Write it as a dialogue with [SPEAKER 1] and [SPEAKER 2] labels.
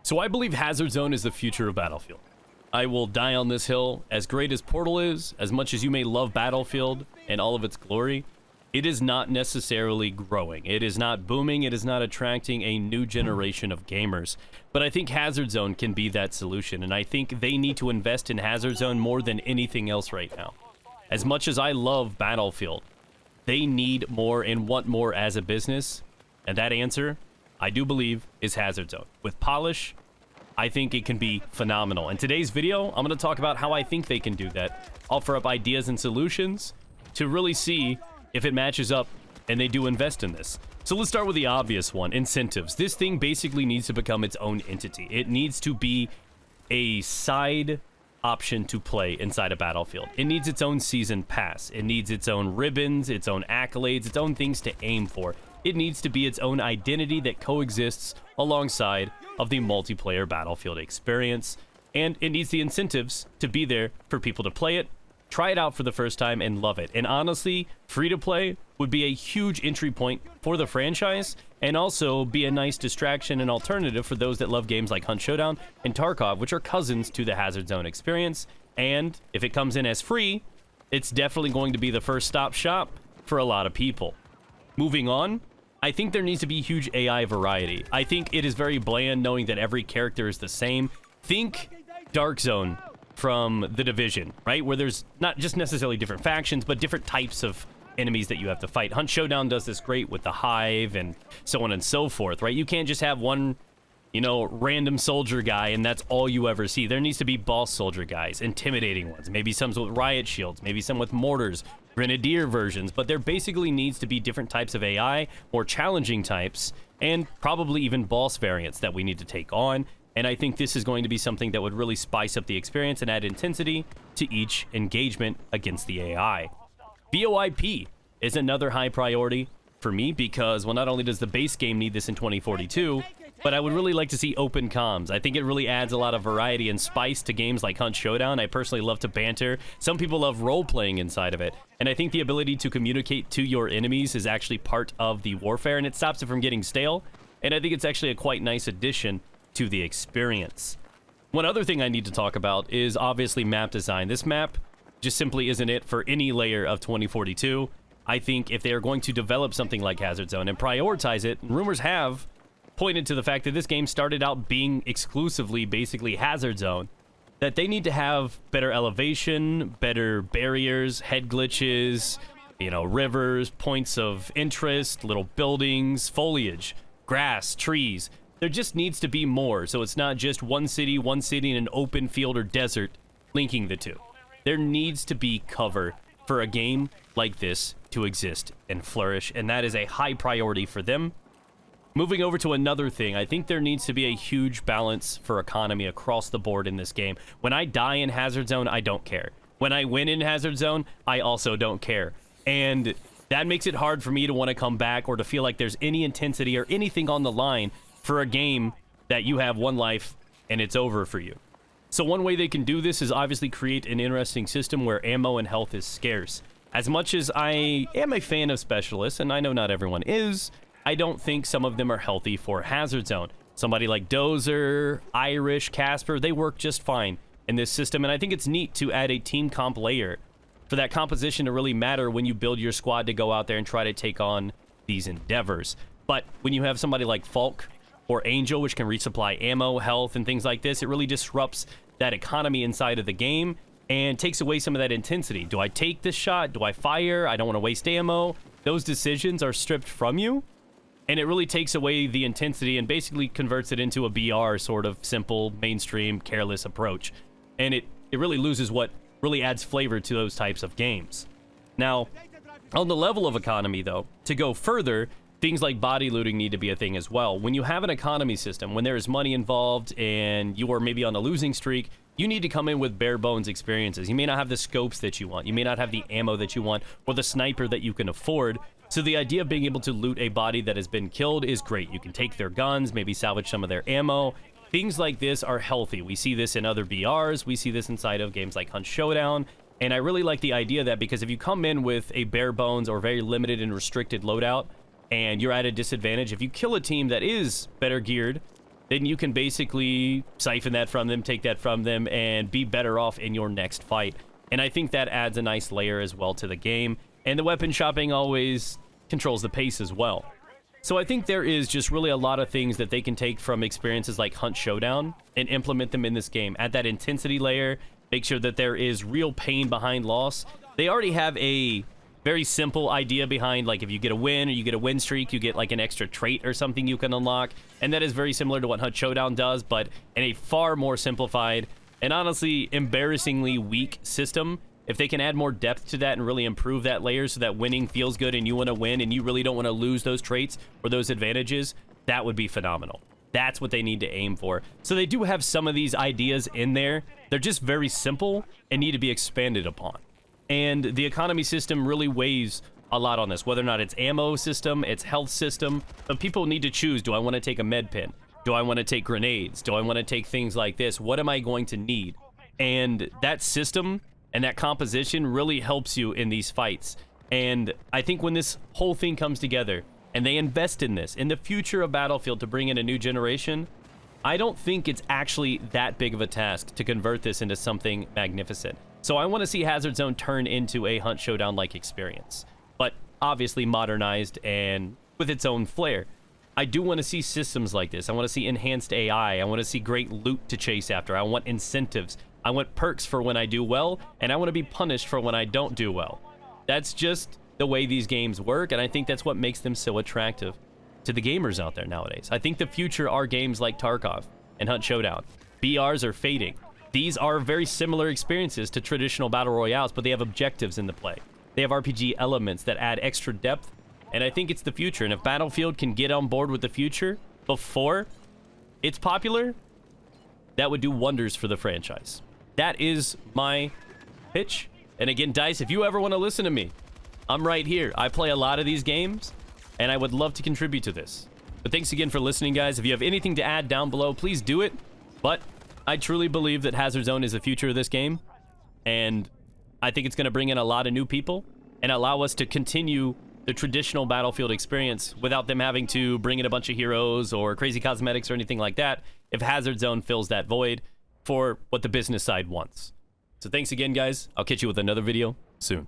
[SPEAKER 1] So I believe Hazard Zone is the future of Battlefield. I will die on this hill. As great as Portal is, as much as you may love Battlefield and all of its glory, it is not necessarily growing. It is not booming. It is not attracting a new generation of gamers. But I think Hazard Zone can be that solution, and I think they need to invest in Hazard Zone more than anything else right now. As much as I love Battlefield, they need more and want more as a business, and that answer, I do believe, is Hazard Zone. With polish, I think it can be phenomenal. In today's video, I'm going to talk about how I think they can do that, offer up ideas and solutions to really see if it matches up and they do invest in this. So let's start with the obvious one, incentives. This thing basically needs to become its own entity. It needs to be a side option to play inside a Battlefield. It needs its own season pass. It needs its own ribbons, its own accolades, its own things to aim for. It needs to be its own identity that coexists alongside of the multiplayer Battlefield experience. And it needs the incentives to be there for people to play it, try it out for the first time, and love it. And honestly, free-to-play would be a huge entry point for the franchise, and also be a nice distraction and alternative for those that love games like Hunt Showdown and Tarkov, which are cousins to the Hazard Zone experience. And if it comes in as free, it's definitely going to be the first stop shop for a lot of people. Moving on, I think there needs to be huge AI variety. I think it is very bland knowing that every character is the same. Think Dark Zone from The Division, right? Where there's not just necessarily different factions, but different types of enemies that you have to fight. Hunt Showdown does this great with the Hive and so on and so forth, right? You can't just have one, you know, random soldier guy and that's all you ever see. There needs to be boss soldier guys, intimidating ones, maybe some with riot shields, maybe some with mortars, grenadier versions, but there basically needs to be different types of AI, more challenging types, and probably even boss variants that we need to take on. And I think this is going to be something that would really spice up the experience and add intensity to each engagement against the AI. VoIP is another high priority for me because, well, not only does the base game need this in 2042, but I would really like to see open comms. I think it really adds a lot of variety and spice to games like Hunt Showdown. I personally love to banter. Some people love role-playing inside of it. And I think the ability to communicate to your enemies is actually part of the warfare, and it stops it from getting stale. And I think it's actually a quite nice addition to the experience. One other thing I need to talk about is obviously map design. This map just simply isn't it for any layer of 2042. I think if they are going to develop something like Hazard Zone and prioritize it, rumors have pointed to the fact that this game started out being exclusively basically Hazard Zone, that they need to have better elevation, better barriers, head glitches, you know, rivers, points of interest, little buildings, foliage, grass, trees. There just needs to be more, so it's not just one city in an open field or desert linking the two. There needs to be cover for a game like this to exist and flourish, and that is a high priority for them. Moving over to another thing, I think there needs to be a huge balance for economy across the board in this game. When I die in Hazard Zone, I don't care. When I win in Hazard Zone, I also don't care. And that makes it hard for me to want to come back or to feel like there's any intensity or anything on the line for a game that you have one life and it's over for you. So one way they can do this is obviously create an interesting system where ammo and health is scarce. As much as I am a fan of specialists, and I know not everyone is, I don't think some of them are healthy for Hazard Zone. Somebody like Dozer, Irish, Casper, they work just fine in this system, and I think it's neat to add a team comp layer for that composition to really matter when you build your squad to go out there and try to take on these endeavors. But when you have somebody like Falk or Angel, which can resupply ammo, health, and things like this, it really disrupts that economy inside of the game and takes away some of that intensity. Do I take this shot? Do I fire? I don't want to waste ammo. Those decisions are stripped from you, and it really takes away the intensity and basically converts it into a BR sort of simple, mainstream, careless approach. And it really loses what really adds flavor to those types of games. Now, on the level of economy, though, to go further, things like body looting need to be a thing as well. When you have an economy system, when there is money involved and you are maybe on a losing streak, you need to come in with bare bones experiences. You may not have the scopes that you want. You may not have the ammo that you want or the sniper that you can afford. So the idea of being able to loot a body that has been killed is great. You can take their guns, maybe salvage some of their ammo. Things like this are healthy. We see this in other BRs. We see this inside of games like Hunt Showdown. And I really like the idea that because if you come in with a bare bones or very limited and restricted loadout, and you're at a disadvantage, if you kill a team that is better geared then you can basically siphon that from them, take that from them, and be better off in your next fight. And I think that adds a nice layer as well to the game. And the weapon shopping always controls the pace as well. So I think there is just really a lot of things that they can take from experiences like Hunt Showdown and implement them in this game. Add that intensity layer, make sure that there is real pain behind loss. They already have a very simple idea behind, like, if you get a win or you get a win streak, you get like an extra trait or something you can unlock. And that is very similar to what Hunt Showdown does, but in a far more simplified and honestly embarrassingly weak system. If they can add more depth to that and really improve that layer so that winning feels good and you want to win and you really don't want to lose those traits or those advantages, that would be phenomenal. That's what they need to aim for. So they do have some of these ideas in there. They're just very simple and need to be expanded upon. And the economy system really weighs a lot on this, whether or not it's ammo system, it's health system. But people need to choose, do I want to take a med pin? Do I want to take grenades? Do I want to take things like this? What am I going to need? And that system and that composition really helps you in these fights. And I think when this whole thing comes together and they invest in this, in the future of Battlefield to bring in a new generation, I don't think it's actually that big of a task to convert this into something magnificent. So I want to see Hazard Zone turn into a Hunt Showdown-like experience, but obviously modernized and with its own flair. I do want to see systems like this. I want to see enhanced AI. I want to see great loot to chase after. I want incentives. I want perks for when I do well, and I want to be punished for when I don't do well. That's just the way these games work, and I think that's what makes them so attractive to the gamers out there nowadays. I think the future are games like Tarkov and Hunt Showdown. BRs are fading. These are very similar experiences to traditional battle royales, but they have objectives in the play. They have RPG elements that add extra depth, and I think it's the future. And if Battlefield can get on board with the future before it's popular, that would do wonders for the franchise. That is my pitch. And again, Dice, if you ever want to listen to me, I'm right here. I play a lot of these games, and I would love to contribute to this. But thanks again for listening, guys. If you have anything to add down below, please do it. But I truly believe that Hazard Zone is the future of this game, and I think it's going to bring in a lot of new people and allow us to continue the traditional Battlefield experience without them having to bring in a bunch of heroes or crazy cosmetics or anything like that, if Hazard Zone fills that void for what the business side wants. So thanks again, guys. I'll catch you with another video soon.